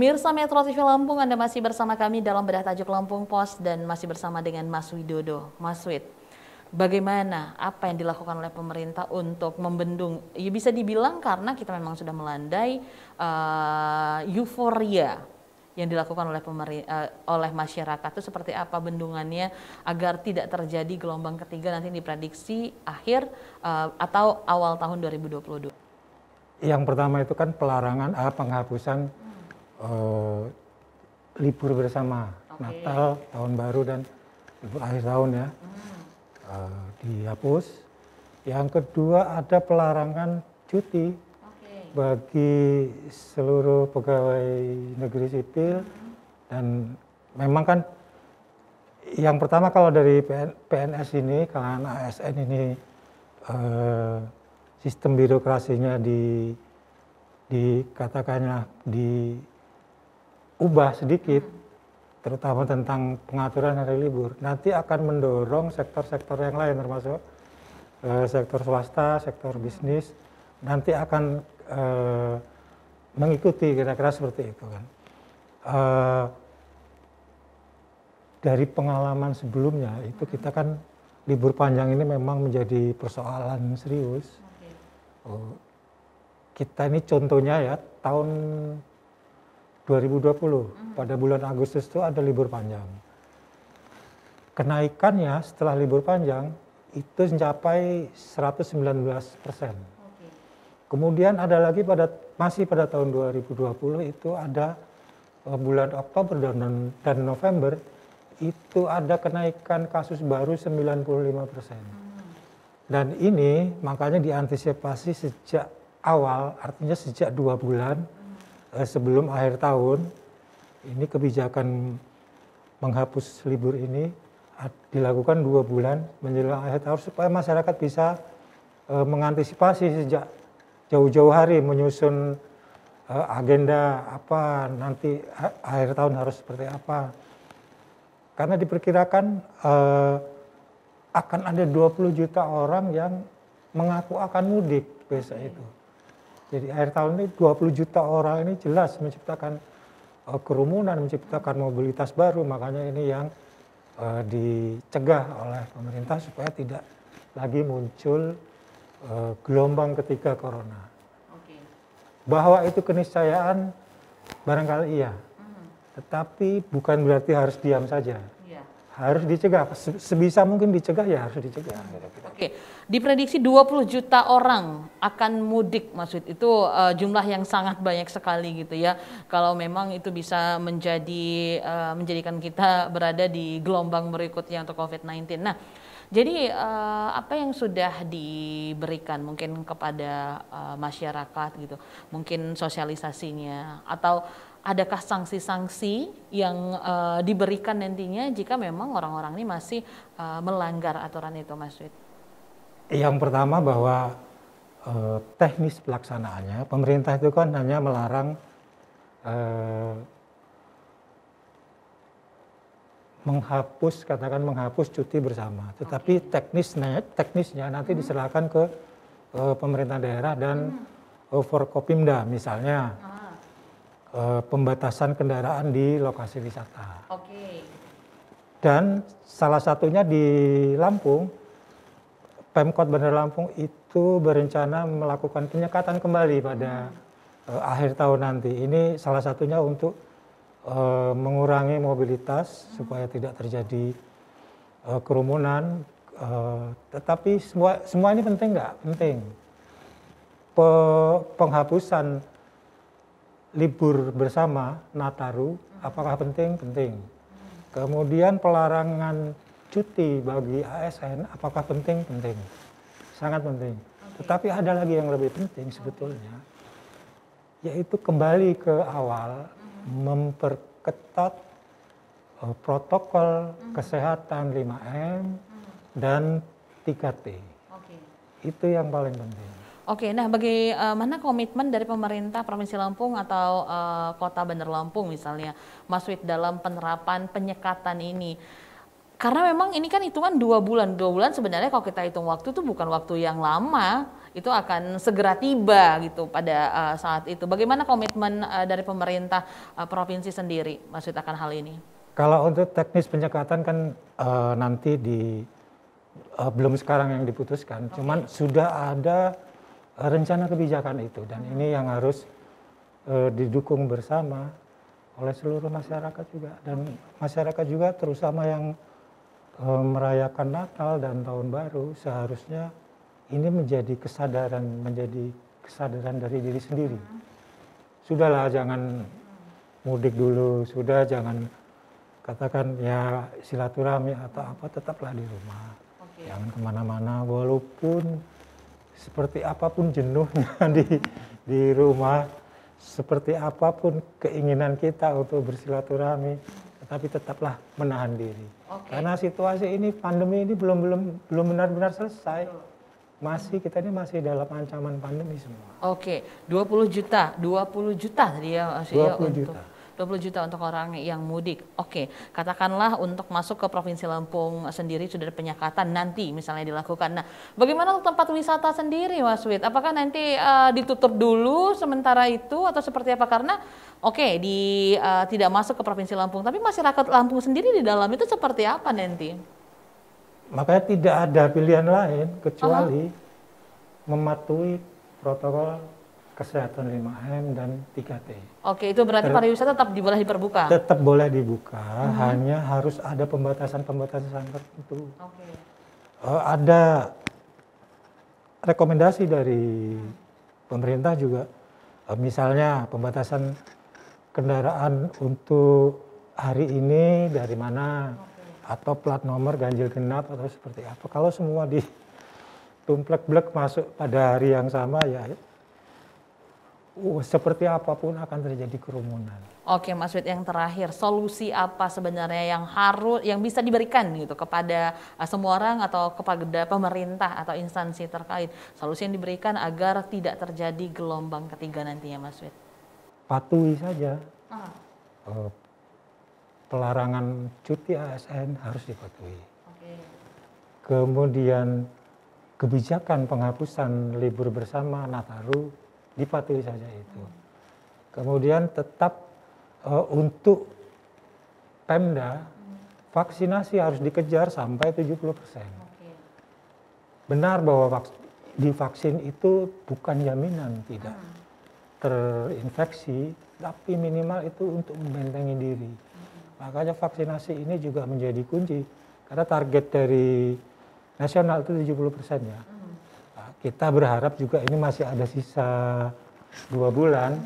Pemirsa Metro TV Lampung, Anda masih bersama kami dalam Bedah Tajuk Lampung Pos dan masih bersama dengan Mas Widodo. Mas Wid, bagaimana apa yang dilakukan oleh pemerintah untuk membendung? Ya bisa dibilang karena kita memang sudah melandai euforia yang dilakukan oleh masyarakat itu seperti apa bendungannya agar tidak terjadi gelombang ketiga nanti diprediksi akhir atau awal tahun 2022. Yang pertama itu kan pelarangan penghapusan libur bersama Natal, Tahun Baru dan libur akhir tahun ya dihapus. Yang kedua ada pelarangan cuti bagi seluruh pegawai negeri sipil dan memang kan yang pertama kalau dari PNS ini kalangan ASN ini sistem birokrasinya dikatakannya diubah sedikit, terutama tentang pengaturan hari libur, nanti akan mendorong sektor-sektor yang lain termasuk sektor swasta, sektor bisnis, nanti akan mengikuti kira-kira seperti itu kan. Dari pengalaman sebelumnya itu kita kan libur panjang ini memang menjadi persoalan serius. Kita ini contohnya ya tahun 2020 pada bulan Agustus itu ada libur panjang. Kenaikannya setelah libur panjang itu mencapai 119%. Kemudian ada lagi masih pada tahun 2020 itu ada bulan Oktober dan November itu ada kenaikan kasus baru 95%. Dan ini makanya diantisipasi sejak awal, artinya sejak 2 bulan sebelum akhir tahun, ini kebijakan menghapus libur ini dilakukan 2 bulan menjelang akhir tahun supaya masyarakat bisa mengantisipasi sejak jauh-jauh hari menyusun agenda apa nanti akhir tahun harus seperti apa. Karena diperkirakan akan ada 20 juta orang yang mengaku akan mudik besok itu. Jadi akhir tahun ini 20 juta orang ini jelas menciptakan kerumunan, menciptakan mobilitas baru. Makanya ini yang dicegah oleh pemerintah supaya tidak lagi muncul gelombang ketiga corona. Bahwa itu keniscayaan barangkali iya. Tetapi bukan berarti harus diam saja. Harus dicegah, sebisa mungkin dicegah ya harus dicegah. Oke, diprediksi 20 juta orang akan mudik, Mas Wid. Itu jumlah yang sangat banyak sekali gitu ya. Kalau memang itu bisa menjadikan kita berada di gelombang berikutnya untuk COVID-19. Nah, jadi apa yang sudah diberikan mungkin kepada masyarakat gitu, mungkin sosialisasinya atau adakah sanksi-sanksi yang diberikan nantinya jika memang orang-orang ini masih melanggar aturan itu, Mas Wid? Yang pertama bahwa teknis pelaksanaannya, pemerintah itu kan hanya melarang menghapus cuti bersama. Tetapi teknisnya nanti diserahkan ke pemerintah daerah dan Forkopimda misalnya. Pembatasan kendaraan di lokasi wisata. Dan salah satunya di Lampung, Pemkot Bandar Lampung itu berencana melakukan penyekatan kembali pada akhir tahun nanti. Ini salah satunya untuk mengurangi mobilitas supaya tidak terjadi kerumunan. Tetapi semua ini penting nggak? Penting. Penghapusan libur bersama Nataru, apakah penting? Penting. Kemudian pelarangan cuti bagi ASN, apakah penting? Penting. Sangat penting. Tetapi ada lagi yang lebih penting sebetulnya, yaitu kembali ke awal, memperketat protokol kesehatan 5M dan 3T. Itu yang paling penting. Oke, nah bagaimana komitmen dari pemerintah Provinsi Lampung atau Kota Bandar Lampung misalnya, Mas Wid, dalam penerapan penyekatan ini? Karena memang ini kan hitungan 2 bulan. 2 bulan sebenarnya kalau kita hitung waktu itu bukan waktu yang lama. itu akan segera tiba gitu pada saat itu. Bagaimana komitmen dari pemerintah provinsi sendiri, Mas Wid, akan hal ini? Kalau untuk teknis penyekatan kan nanti belum sekarang yang diputuskan, cuman sudah ada rencana kebijakan itu, dan ini yang harus didukung bersama oleh seluruh masyarakat juga, dan masyarakat juga terutama yang merayakan Natal dan Tahun Baru seharusnya ini menjadi kesadaran dari diri sendiri. Sudahlah, jangan mudik dulu, sudah jangan katakan ya silaturahmi atau apa, tetaplah di rumah. Jangan kemana-mana, walaupun seperti apapun jenuhnya di rumah, seperti apapun keinginan kita untuk bersilaturahmi, tetapi tetaplah menahan diri. Karena situasi ini, pandemi ini belum benar-benar selesai. Kita ini masih dalam ancaman pandemi semua. 20 juta tadi ya, 20 juta. 20 juta untuk orang yang mudik. Katakanlah untuk masuk ke Provinsi Lampung sendiri sudah ada penyekatan nanti misalnya dilakukan. Nah, bagaimana untuk tempat wisata sendiri, Mas Wid? Apakah nanti ditutup dulu sementara itu atau seperti apa? Karena tidak masuk ke Provinsi Lampung, tapi masyarakat Lampung sendiri di dalam itu seperti apa nanti? Makanya tidak ada pilihan lain kecuali mematuhi protokol kesehatan 5M dan 3T. Itu berarti pariwisata tetap boleh diperbuka? Tetap boleh dibuka, hanya harus ada pembatasan-pembatasan tertentu. Ada rekomendasi dari pemerintah juga, misalnya pembatasan kendaraan untuk hari ini dari mana, atau plat nomor ganjil genap atau seperti apa. Kalau semua ditumplek-blek masuk pada hari yang sama, ya seperti apapun akan terjadi kerumunan. Mas Wid, yang terakhir, solusi apa sebenarnya yang bisa diberikan gitu kepada semua orang atau kepada pemerintah atau instansi terkait? Solusi yang diberikan agar tidak terjadi gelombang ketiga nantinya, Mas Wid? Patuhi saja. Pelarangan cuti ASN harus dipatuhi. Kemudian kebijakan penghapusan libur bersama Nataru dipatuhi saja itu. Kemudian tetap untuk Pemda, vaksinasi harus dikejar sampai 70%. Benar bahwa divaksin itu bukan jaminan tidak terinfeksi, tapi minimal itu untuk membentengi diri. Makanya vaksinasi ini juga menjadi kunci, karena target dari nasional itu 70% ya. Kita berharap juga ini masih ada sisa 2 bulan,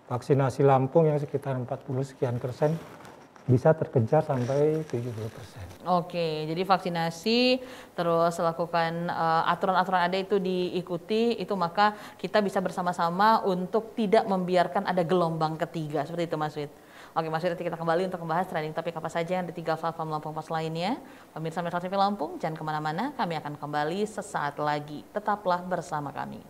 vaksinasi Lampung yang sekitar 40 sekian persen bisa terkejar sampai 70%. Jadi vaksinasi terus lakukan aturan-aturan ada itu diikuti, itu maka kita bisa bersama-sama untuk tidak membiarkan ada gelombang ketiga, seperti itu, Mas Wid. Mas Wid, nanti kita kembali untuk membahas trending topik apa saja yang di 3 platform Lampung Pos lainnya. Pemirsa Metro TV Lampung, jangan kemana-mana, kami akan kembali sesaat lagi. Tetaplah bersama kami.